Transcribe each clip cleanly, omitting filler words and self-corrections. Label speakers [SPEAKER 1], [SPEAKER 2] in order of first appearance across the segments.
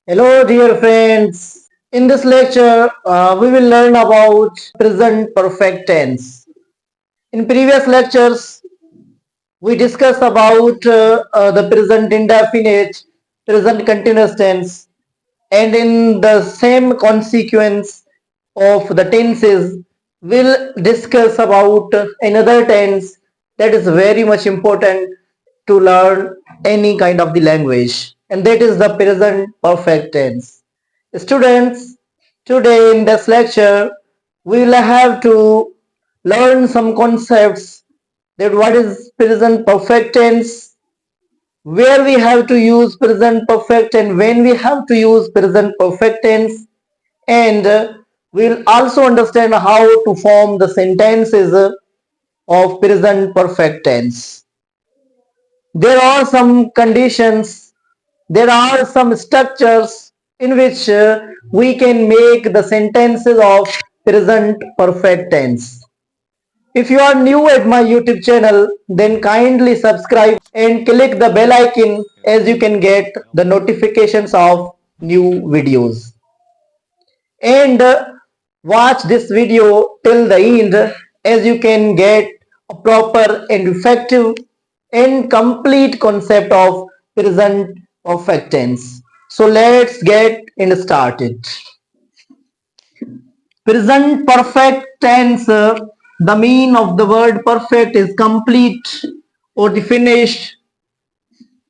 [SPEAKER 1] Hello, dear friends. In this lecture, we will learn about present perfect tense. In previous lectures, we discussed about the present indefinite, present continuous tense, and in the same consequence of the tenses, we'll discuss about another tense that is very much important to learn any kind of the language, and that is the present perfect tense. Students, today in this lecture, we will have to learn some concepts that what is present perfect tense, where we have to use present perfect and when we have to use present perfect tense, and we'll also understand how to form the sentences of present perfect tense. There are some conditions, there are some structures in which we can make the sentences of present perfect tense. If you are new at my YouTube channel, then kindly subscribe and click the bell icon as you can get the notifications of new videos. And watch this video till the end as you can get a proper and effective and complete concept of present perfect tense. So let's get started. Present perfect tense, the meaning of the word perfect is complete or the finished.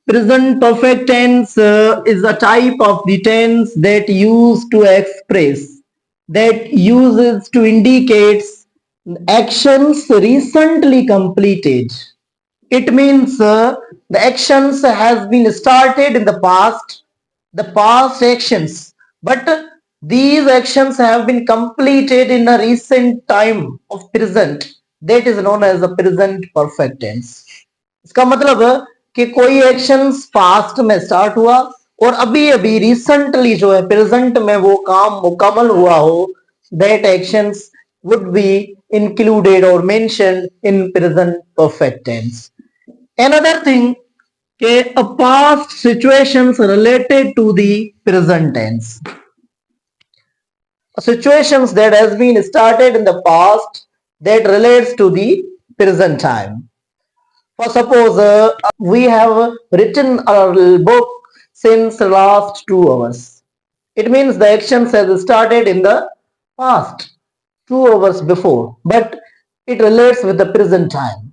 [SPEAKER 1] Present perfect tense is a type of the tense that used to express, that uses to indicate actions recently completed. It means the actions has been started in the past actions, but these actions have been completed in a recent time of present. That is known as the present perfect tense. इसका मतलब कि कोई actions past में start हुआ और अभी अभी recently जो है प्रेजेंट में वो काम मुकम्मल हुआ हो, that actions would be included or mentioned in present perfect tense. Another thing, okay, a past situations related to the present tense. Situations that has been started in the past that relates to the present time. For suppose we have written our book since last 2 hours. It means the actions has started in the past 2 hours before, but it relates with the present time.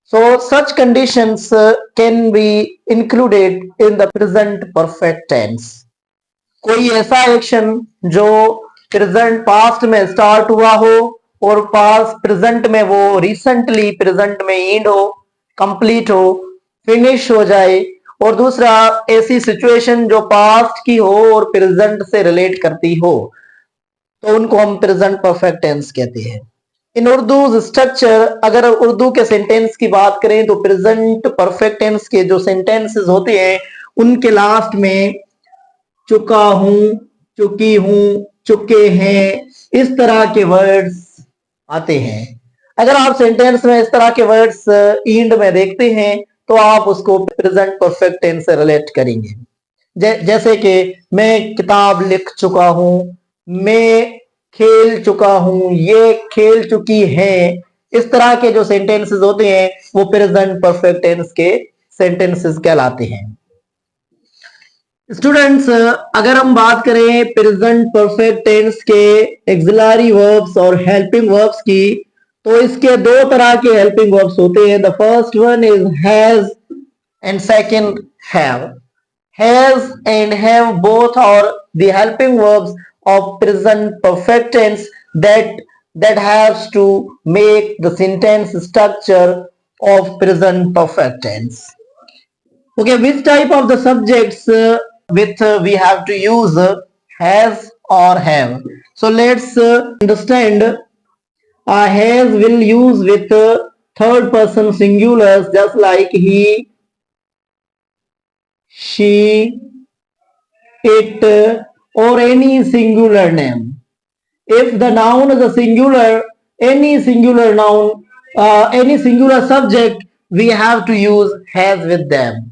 [SPEAKER 1] So such conditions can be included in the present perfect tense. कोई ऐसा action जो present past में start हुआ हो और past present में वो recently present में एंड हो, कंप्लीट हो, फिनिश हो जाए, और दूसरा ऐसी सिचुएशन जो पास्ट की हो और प्रेजेंट से रिलेट करती हो, तो उनको हम प्रेजेंट परफेक्ट टेंस कहते हैं. इन उर्दू स्ट्रक्चर, अगर उर्दू के सेंटेंस की बात करें तो प्रेजेंट परफेक्ट टेंस के जो सेंटेंसेस होते हैं उनके लास्ट में चुका हूं, चुकी हूं, चुके हैं, इस तरह के वर्ड्स आते हैं. अगर आप सेंटेंस में इस तरह के वर्ड्स एंड में देखते हैं तो आप उसको प्रेजेंट परफेक्ट टेंस से रिलेट करेंगे. जैसे कि मैं किताब लिख चुका हूं, मैं खेल चुका हूं, ये खेल चुकी हैं. इस तरह के जो सेंटेंसेस होते हैं वो प्रेजेंट परफेक्ट टेंस के सेंटेंसेस कहलाते हैं. स्टूडेंट्स, अगर हम बात करें प्रेजेंट परफेक्ट टेंस के एक्सिलरी वर्ब्स और हेल्पिंग वर्ब्स की, तो इसके दो तरह के हेल्पिंग वर्ब्स होते हैं. The first one is has and second have. Has and have both are the helping verbs of present perfect tense that has to make the sentence structure of present perfect tense. Okay, which type of the subjects with we have to use has or have? So let's understand. Has will use with third person singulars, just like he, she, it, or any singular name. If the noun is a singular, any singular noun, any singular subject, we have to use has with them.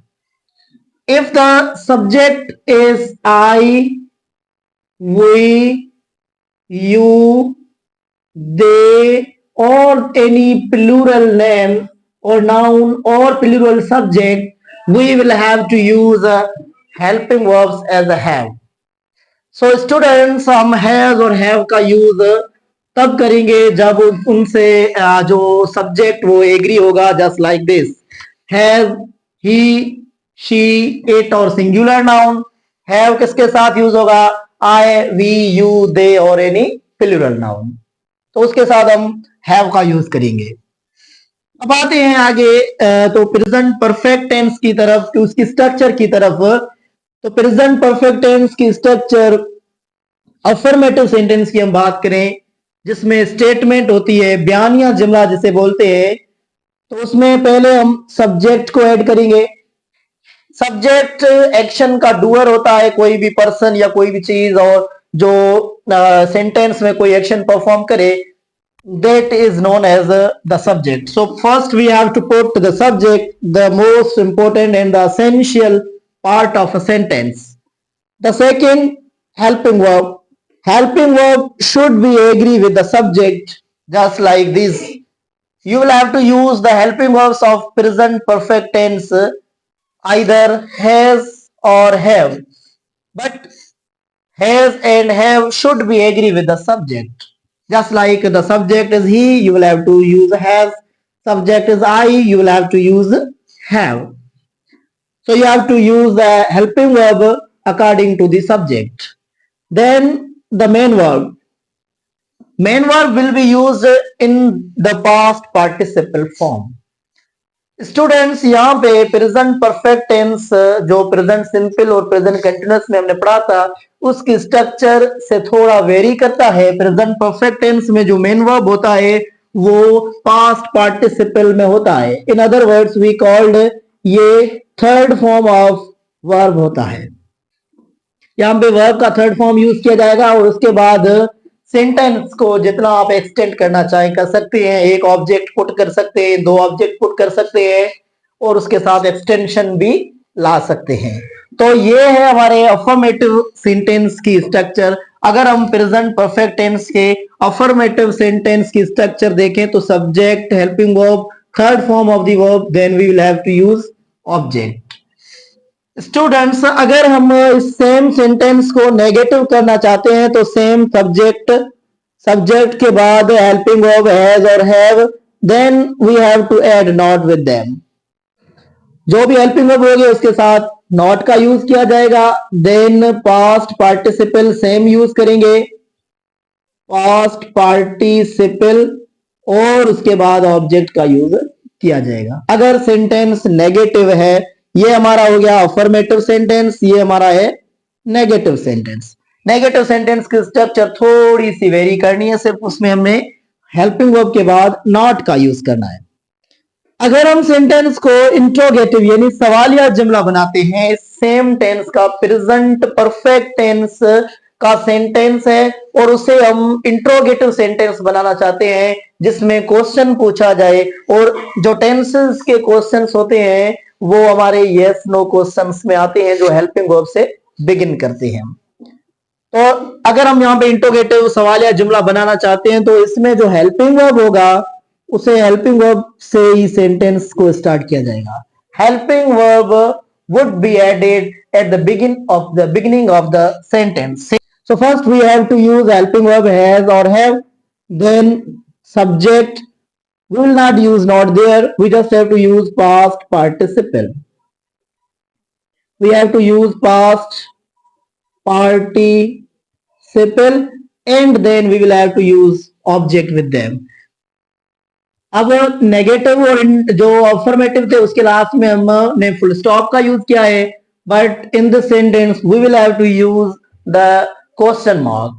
[SPEAKER 1] If the subject is I, we, you, they, or any plural name or noun or plural subject, we will have to use helping verbs as a have. So students, हम has और have का use तब करेंगे जब उनसे जो subject वो agree होगा, just like this, has, he, she, it और सिंगुलर नाउन। हैव किसके साथ यूज होगा? आई, वी, यू, दे और एनी प्लूरल नाउन। तो उसके साथ हम हैव का यूज करेंगे। अब आते हैं आगे तो प्रेजेंट परफेक्ट टेंस की तरफ, कि उसकी स्ट्रक्चर की तरफ। तो प्रेजेंट परफेक्ट टेंस की स्ट्रक्चर, अफर्मेटिव सेंटेंस की हम बात करें जिसमें स्टेटमेंट होती है, बयानिया जुमला जिसे बोलते हैं, तो उसमें पहले हम सब्जेक्ट को ऐड करेंगे। सब्जेक्ट एक्शन का डूअर होता है, कोई भी पर्सन या कोई भी चीज, और जो सेंटेंस में कोई एक्शन परफॉर्म करे, that is known as the subject. So first we have to put the subject, the most important and the essential part of a sentence. The second, helping verb. Helping verb should be agree with the subject, just like this. You will have to use the helping verbs of present perfect tense, either has or have. But has and have should be agree with the subject. Just like the subject is he, you will have to use has. Subject is I, you will have to use have. So you have to use the helping verb according to the subject. Then the main verb. Main verb will be used in the past participle form. Students, यहाँ पे present perfect tense जो present simple और present continuous में हमने पढ़ा था, उसकी structure से थोड़ा वेरी करता है। प्रेजेंट परफेक्ट टेंस में जो मेन वर्ब होता है वो पास्ट पार्टिसिपल में होता है। In other words we called, ये थर्ड फॉर्म ऑफ वर्ब होता है। यहाँ पे वर्ब का थर्ड फॉर्म यूज किया जाएगा और उसके बाद सेंटेंस को जितना आप एक्सटेंड करना चाहें कर सकते हैं। एक ऑब्जेक्ट पुट कर सकते हैं, दो ऑब्जेक्ट पुट कर सकते हैं और उसके साथ एक्सटेंशन भी ला सकते हैं। तो ये है हमारे अफर्मेटिव सेंटेंस की स्ट्रक्चर। अगर हम प्रेजेंट परफेक्ट टेंस के अफर्मेटिव सेंटेंस की स्ट्रक्चर देखें तो subject, helping verb, third form of the verb, then we will have to use object. Students, अगर हम इस सेम सेंटेंस को नेगेटिव करना चाहते हैं तो सेम सब्जेक्ट, सब्जेक्ट के बाद हेल्पिंग वर्ब हैज और have, then we have to add not with them. जो भी हेल्पिंग वर्ब होगी उसके साथ नॉट का यूज किया जाएगा। Then past participle same use करेंगे, पास्ट पार्टिसिपल, और उसके बाद ऑब्जेक्ट का यूज किया जाएगा। अगर सेंटेंस नेगेटिव है, ये हमारा हो गया अफर्मेटिव सेंटेंस, ये हमारा है नेगेटिव सेंटेंस। नेगेटिव सेंटेंस की स्ट्रक्चर थोड़ी सी वेरी करनी है, सिर्फ उसमें हमने हेल्पिंग वर्ब के बाद नॉट का यूज करना है। अगर हम सेंटेंस को इंट्रोगेटिव यानी सवालिया जुमला बनाते हैं, सेम टेंस का प्रेजेंट परफेक्ट टेंस का सेंटेंस है और उसे हम इंट्रोगेटिव सेंटेंस बनाना चाहते हैं जिसमें क्वेश्चन पूछा जाए, और जो टेंसेस के क्वेश्चंस होते हैं वो हमारे यस नो क्वेश्चंस में आते हैं जो हेल्पिंग वर्ब से बिगिन करते हैं। तो अगर हम यहाँ पे इंट्रोगेटिव सवालिया जुमला बनाना चाहते हैं तो इसमें जो हेल्पिंग वर्ब होगा उसे हेल्पिंग वर्ब से ही सेंटेंस को स्टार्ट किया जाएगा। Helping verb would be added at the beginning of the sentence. So first we have to use helping verb has or have, then subject. We will not use not there, we just have to use past participle. We have to use past participle and then we will have to use object with them. अब negative और जो affirmative थे उसके last में हमने full stop का use किया है, but in the sentence we will have to use the question mark.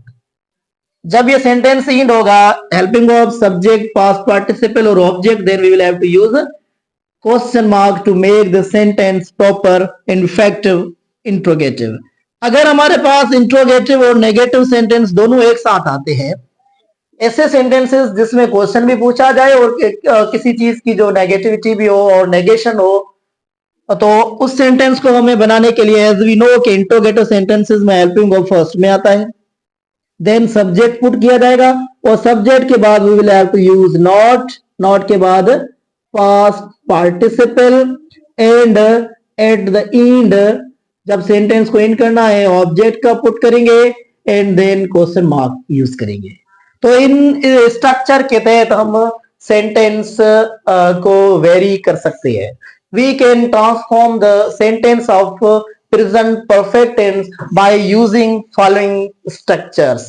[SPEAKER 1] जब ये सेंटेंस एंड होगा, helping verb, subject, past participle और object, then we will have to use question mark to make the sentence proper and effective interrogative. अगर हमारे पास interrogative और negative sentence दोनों एक साथ आते हैं, ऐसे सेंटेंसेस जिसमें क्वेश्चन भी पूछा जाए और किसी चीज की जो नेगेटिविटी भी हो और नेगेशन हो, तो उस सेंटेंस को हमें बनाने के लिए एज वी नो कि इंट्रोगेटिव सेंटेंसेस में हेल्पिंग वर्ब फर्स्ट में आता है, देन सब्जेक्ट पुट किया जाएगा और सब्जेक्ट के बाद we will have to use not, not के बाद past participle and at the end जब सेंटेंस को एंड करना है ऑब्जेक्ट का पुट करेंगे and then question mark use करेंगे। तो इन स्ट्रक्चर के तहत हम सेंटेंस को वेरी कर सकते हैं। We can transform the sentence of present perfect tense by using following structures.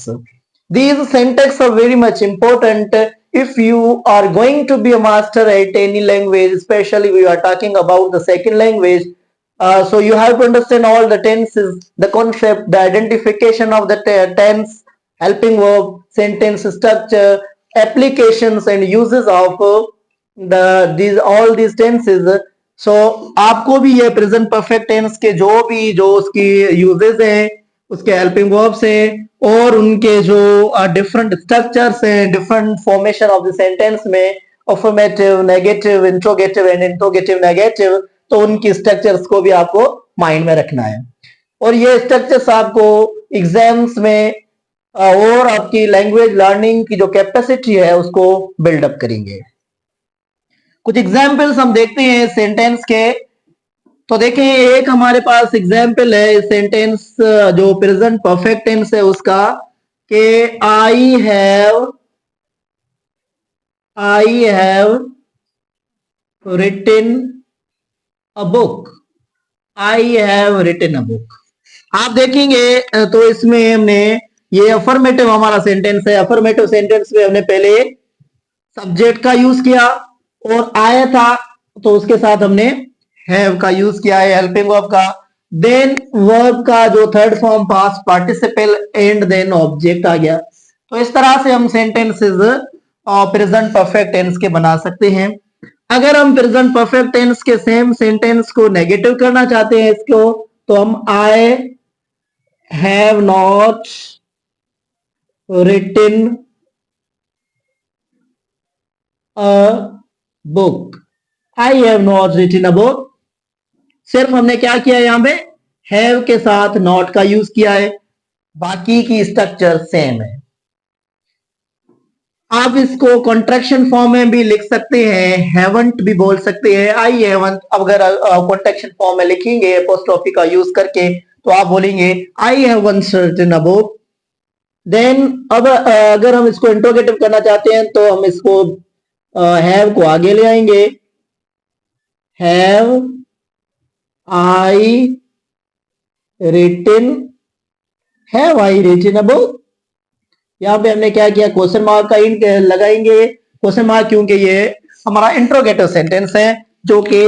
[SPEAKER 1] These sentences are very much important if you are going to be a master at any language, especially we are talking about the second language. So you have to understand all the tenses, the concept, the identification of the tense, helping verb, sentence structure, applications and uses of these all these tenses. सो आपको भी ये present perfect tense के जो उसकी uses हैं, उसके helping verbs हैं और उनके जो डिफरेंट स्ट्रक्चर्स हैं, different formation of the sentence में affirmative, negative, interrogative and interrogative negative, तो उनकी स्ट्रक्चर्स को भी आपको माइंड में रखना है और ये स्ट्रक्चर्स आपको एग्जाम्स में और आपकी लैंग्वेज लर्निंग की जो कैपेसिटी है उसको बिल्डअप करेंगे। कुछ एग्जाम्पल्स हम देखते हैं सेंटेंस के। तो देखें, एक हमारे पास एग्जाम्पल है सेंटेंस जो प्रेजेंट परफेक्ट टेंस है उसका कि I have written a book. I have written a book. आप देखेंगे तो इसमें हमने ये अफर्मेटिव हमारा सेंटेंस है। अफर्मेटिव सेंटेंस में हमने पहले सब्जेक्ट का यूज किया और आया था तो उसके साथ हमने हैव का यूज किया है हेल्पिंग वर्ब का, देन वर्ब का जो third form past participle and then object आ गया। तो इस तरह से हम सेंटेंसेस प्रेजेंट परफेक्ट टेंस के बना सकते हैं। अगर हम प्रेजेंट परफेक्ट टेंस के सेम सेंटेंस को नेगेटिव करना चाहते हैं इसको, तो हम I have not written a book. I have not written a book. सिर्फ हमने क्या किया है, यहां पे हैव के साथ नॉट का यूज किया है, बाकी की स्ट्रक्चर सेम है। आप इसको कॉन्ट्रैक्शन फॉर्म में भी लिख सकते हैं, हैवंट भी बोल सकते हैं। आई हैवंट अगर कॉन्ट्रैक्शन फॉर्म में लिखेंगे अपोस्ट्रोफी का यूज करके तो आप बोलेंगे I have once written a book. Then अब अगर हम इसको इंट्रोगेटिव करना चाहते हैं तो हम इसको हैव को आगे ले आएंगे। Have I written a book. यहां पे हमने क्या किया, क्वेश्चन मार्क का इंट लगाएंगे। क्वेश्चन मार्क क्योंकि ये हमारा इंट्रोगेटिव सेंटेंस है जो कि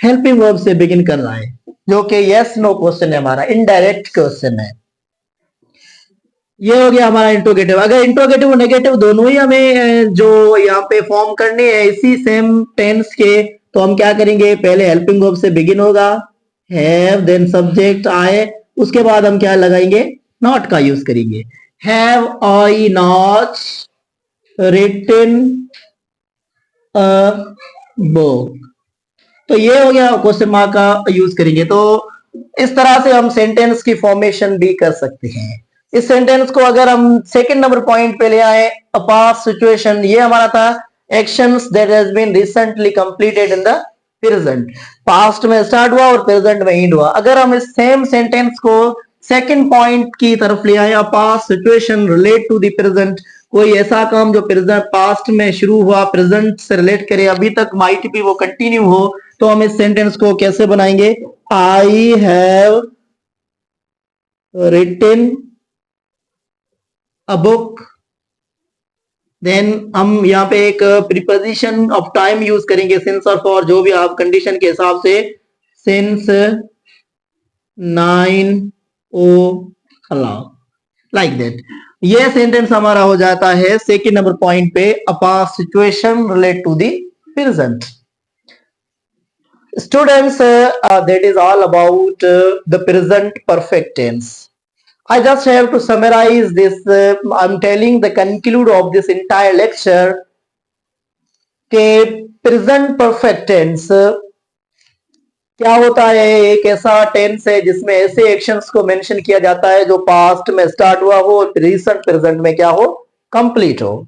[SPEAKER 1] हेल्पिंग वर्ब से बिगिन कर रहा है, जो कि यस नो क्वेश्चन है, हमारा इनडायरेक्ट क्वेश्चन है। ये हो गया हमारा इंट्रोगेटिव। अगर इंट्रोगेटिव और नेगेटिव दोनों ही हमें जो यहाँ पे फॉर्म करने हैं इसी सेम टेंस के, तो हम क्या करेंगे, पहले हेल्पिंग वर्ब से बिगिन होगा, हैव, देन सब्जेक्ट आए, उसके बाद हम क्या लगाएंगे, नॉट का यूज करेंगे। Have I not written a book. तो ये हो गया, क्वेश्चन मार्क का यूज करेंगे। तो इस तरह से हम सेंटेंस की फॉर्मेशन भी कर सकते हैं। इस सेंटेंस को अगर हम सेकंड नंबर पॉइंट पे ले आए, अ पास्ट सिचुएशन, ये हमारा था actions that has been recently completed in the present. Past में स्टार्ट हुआ और प्रेजेंट में एंड हुआ। अगर हम इस सेम सेंटेंस को सेकंड पॉइंट की तरफ ले आए, a past situation relate to the present, कोई ऐसा काम जो प्रेजेंट पास्ट में शुरू हुआ प्रेजेंट से रिलेट करे, अभी तक माइट भी वो कंटिन्यू हो, तो हम इस सेंटेंस को कैसे बनाएंगे, I have written a book. Then हम यहाँ पे एक प्रीपोजिशन ऑफ टाइम यूज करेंगे, सिंस और फॉर, जो भी आप कंडीशन के हिसाब से, सिंस 9 लाइक दैट। ये सेंटेंस हमारा हो जाता है सेकंड नंबर पॉइंट पे, a past situation relate to the present. Students, that is all about the present perfect tense. I just have to summarize this. I'm telling the conclude of this entire lecture के present perfect tense क्या होता है, एक ऐसा tense है जिसमें ऐसे actions को मेंशन किया जाता है जो पास्ट में स्टार्ट हुआ हो, रिसेंट प्रेजेंट में क्या हो, कंप्लीट हो।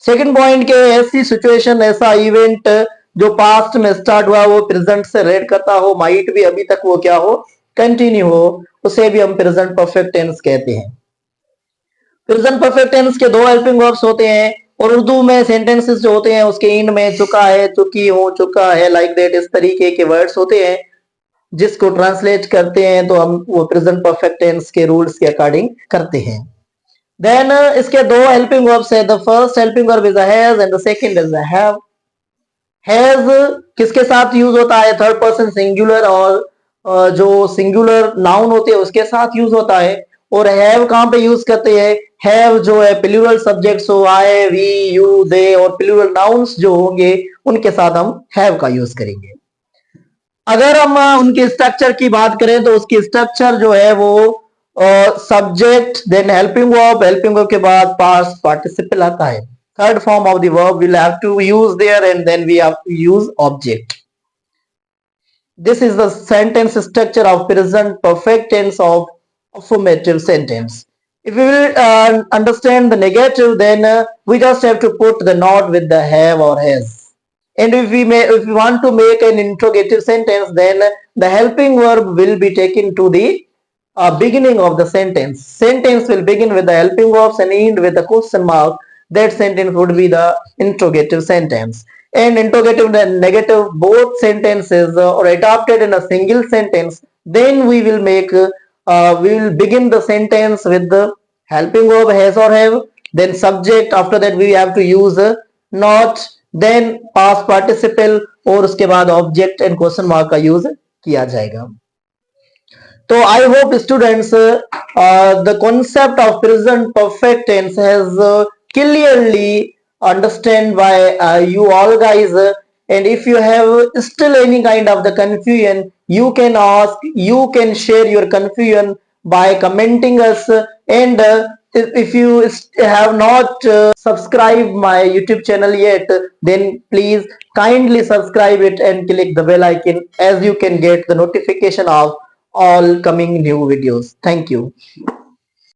[SPEAKER 1] सेकंड पॉइंट के ऐसी सिचुएशन, ऐसा इवेंट जो पास्ट में स्टार्ट हुआ वो प्रेजेंट से रिलेट करता हो, माइट भी अभी तक वो क्या हो, कंटिन्यू हो, उसे भी हम प्रेजेंट परफेक्ट टेंस कहते हैं। प्रेजेंट परफेक्ट टेंस के दो हेल्पिंग वर्ब्स होते हैं और उर्दू में सेंटेंसेस जो होते हैं उसके एंड में चुका है, चुकी, हो चुका है, लाइक दैट इस तरीके के वर्ड्स होते हैं जिसको ट्रांसलेट करते हैं तो हम वो प्रेजेंट परफेक्ट टेंस के रूल्स के अकॉर्डिंग करते हैं। देन इसके दो हेल्पिंग वर्ब्स है। The first helping verb is has and the second is have. Has किसके साथ यूज होता है, थर्ड पर्सन सिंगुलर और जो सिंगुलर नाउन होते हैं उसके साथ यूज होता है। और हैव कहां पे यूज करते हैं, हैव जो है प्लूरल सब्जेक्ट्स हो, आई, वी, यू, दे और प्लूरल नाउन्स जो होंगे उनके साथ हम हैव का यूज करेंगे। अगर हम उनके स्ट्रक्चर की बात करें तो उसकी स्ट्रक्चर जो है वो सब्जेक्ट देन हेल्पिंग वर्ब के बाद पास्ट पार्टिसिपल आता है। Third form of the verb will have to use there and then we have to use object. This is the sentence structure of present perfect tense of affirmative sentence. If we will understand the negative, then we just have to put the not with the have or has. And if we want to make an interrogative sentence, then the helping verb will be taken to the beginning of the sentence. Sentence will begin with the helping verbs and end with the question mark. That sentence would be the interrogative sentence. And interrogative and negative both sentences are adopted in a single sentence. Then we will begin the sentence with the helping verb has or have, then subject, after that we have to use not, then past participle और उसके बाद object and question mark का use किया जाएगा। So I hope students the concept of present perfect tense has clearly understand by you all guys, and if you have still any kind of the confusion you can ask, you can share your confusion by commenting us, and if you have not subscribed my YouTube channel yet, then please kindly subscribe it and click the bell icon as you can get the notification of all coming new videos. Thank you.